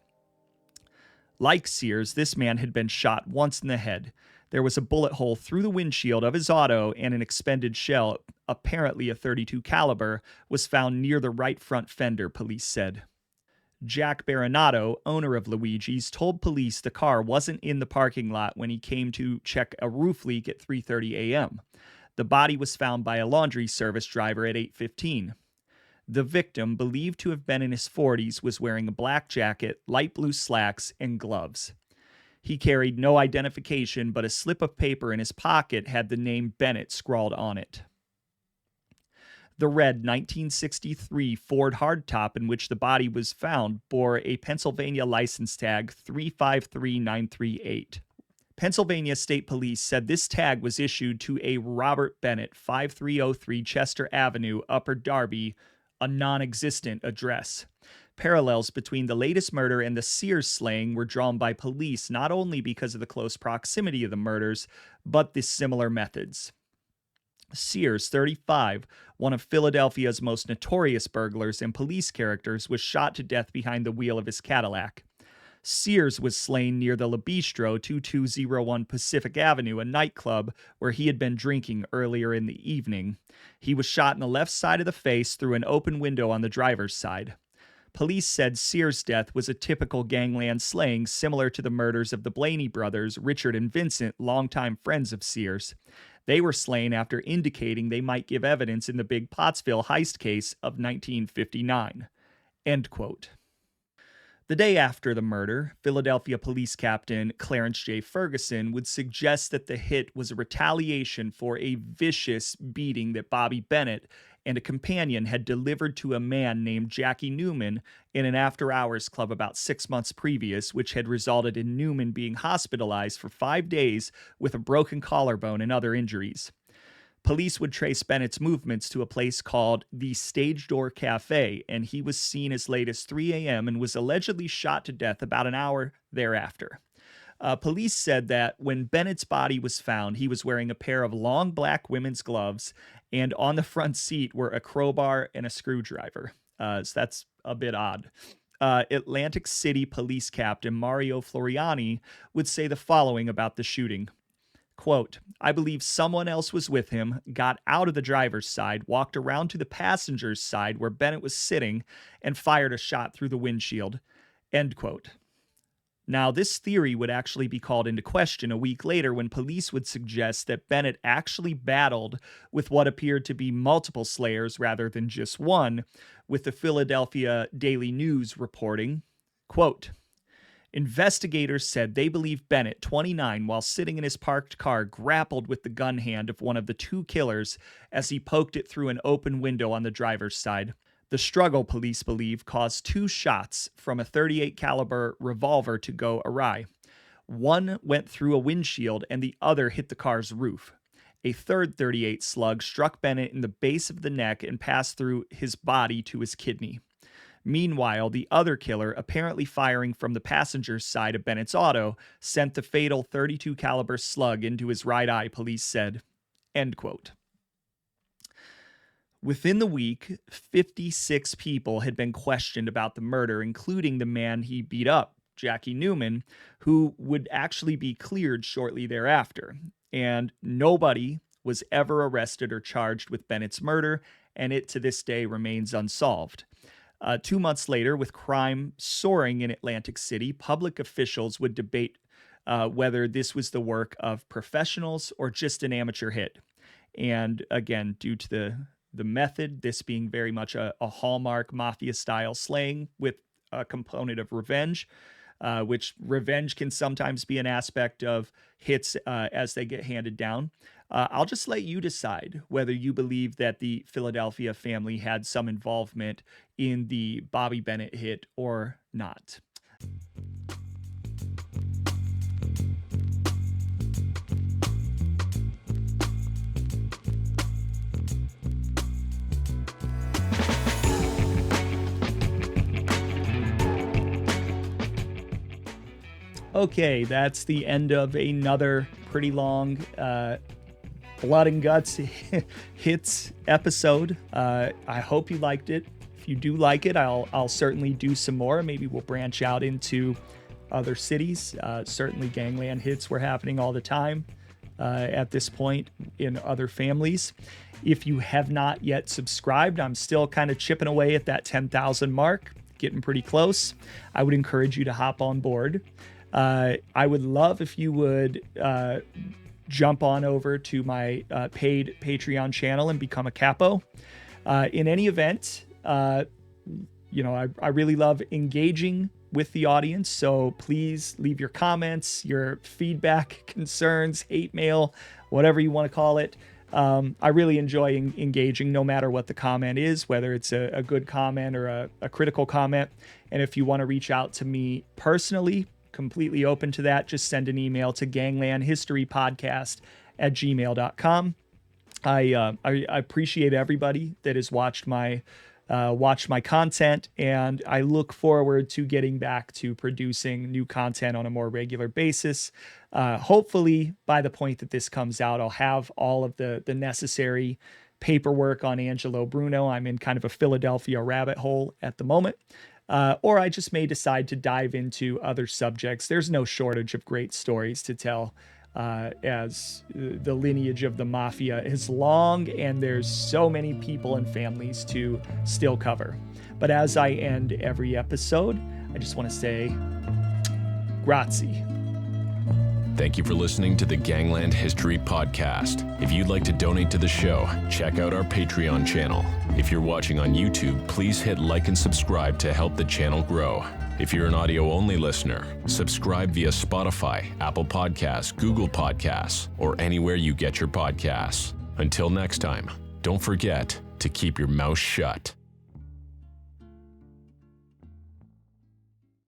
Like Sears, this man had been shot once in the head. There was a bullet hole through the windshield of his auto, and an expended shell, apparently a .32 caliber, was found near the right front fender, police said. Jack Baronato, owner of Luigi's, told police the car wasn't in the parking lot when he came to check a roof leak at 3:30 a.m. The body was found by a laundry service driver at 8:15. The victim, believed to have been in his 40s, was wearing a black jacket, light blue slacks, and gloves. He carried no identification, but a slip of paper in his pocket had the name Bennett scrawled on it. The red 1963 Ford hardtop in which the body was found bore a Pennsylvania license tag 353938. Pennsylvania State Police said this tag was issued to a Robert Bennett, 5303 Chester Avenue, Upper Darby, a non-existent address. Parallels between the latest murder and the Sears slaying were drawn by police not only because of the close proximity of the murders, but the similar methods. Sears, 35, one of Philadelphia's most notorious burglars and police characters, was shot to death behind the wheel of his Cadillac. Sears was slain near the La Bistro, 2201 Pacific Avenue, a nightclub where he had been drinking earlier in the evening. He was shot in the left side of the face through an open window on the driver's side. Police said Sears' death was a typical gangland slaying similar to the murders of the Blaney brothers, Richard and Vincent, longtime friends of Sears. They were slain after indicating they might give evidence in the Big Pottsville heist case of 1959. End quote. The day after the murder, Philadelphia Police Captain Clarence J. Ferguson would suggest that the hit was a retaliation for a vicious beating that Bobby Bennett and a companion had delivered to a man named Jackie Newman in an after-hours club about 6 months previous, which had resulted in Newman being hospitalized for 5 days with a broken collarbone and other injuries. Police would trace Bennett's movements to a place called the Stage Door Cafe, and he was seen as late as 3 a.m. and was allegedly shot to death about an hour thereafter. Police said that when Bennett's body was found, he was wearing a pair of long black women's gloves, and on the front seat were a crowbar and a screwdriver. So that's a bit odd. Atlantic City Police Captain Mario Floriani would say the following about the shooting. Quote, I believe someone else was with him, got out of the driver's side, walked around to the passenger's side where Bennett was sitting, and fired a shot through the windshield. End quote. Now, this theory would actually be called into question a week later when police would suggest that Bennett actually battled with what appeared to be multiple slayers rather than just one, with the Philadelphia Daily News reporting, quote, investigators said they believe Bennett, 29, while sitting in his parked car, grappled with the gun hand of one of the two killers as he poked it through an open window on the driver's side. The struggle, police believe, caused 2 shots from a .38 caliber revolver to go awry. One went through a windshield and the other hit the car's roof. A third .38 slug struck Bennett in the base of the neck and passed through his body to his kidney. Meanwhile, the other killer, apparently firing from the passenger's side of Bennett's auto, sent the fatal .32 caliber slug into his right eye, police said. End quote. Within the week, 56 people had been questioned about the murder, including the man he beat up, Jackie Newman, who would actually be cleared shortly thereafter. And nobody was ever arrested or charged with Bennett's murder, and it to this day remains unsolved. 2 months later, with crime soaring in Atlantic City, public officials would debate whether this was the work of professionals or just an amateur hit. And again, due to the method, this being very much a hallmark mafia-style slaying with a component of revenge, which revenge can sometimes be an aspect of hits as they get handed down. I'll just let you decide whether you believe that the Philadelphia family had some involvement in the Bobby Bennett hit or not. Okay, that's the end of another pretty long Blood and Guts hits episode. I hope you liked it. If you do like it, I'll certainly do some more. Maybe we'll branch out into other cities. Certainly Gangland hits were happening all the time at this point in other families. If you have not yet subscribed, I'm still kind of chipping away at that 10,000 mark, getting pretty close. I would encourage you to hop on board. I would love if you would jump on over to my paid Patreon channel and become a capo. In any event, I really love engaging with the audience, so please leave your comments, your feedback, concerns, hate mail, whatever you want to call it. I really enjoy engaging no matter what the comment is, whether it's a good comment or a critical comment. And if you want to reach out to me personally, completely open to that. Just send an email to ganglandhistorypodcast@gmail.com. I appreciate everybody that has watched my content, and I look forward to getting back to producing new content on a more regular basis. Hopefully, by the point that this comes out, I'll have all of the necessary paperwork on Angelo Bruno. I'm in kind of a Philadelphia rabbit hole at the moment. or I just may decide to dive into other subjects. There's no shortage of great stories to tell, as the lineage of the mafia is long and there's so many people and families to still cover. But as I end every episode, I just want to say, grazie. Thank you for listening to the Gangland History Podcast. If you'd like to donate to the show, check out our Patreon channel. If you're watching on YouTube, please hit like and subscribe to help the channel grow. If you're an audio-only listener, subscribe via Spotify, Apple Podcasts, Google Podcasts, or anywhere you get your podcasts. Until next time, don't forget to keep your mouth shut.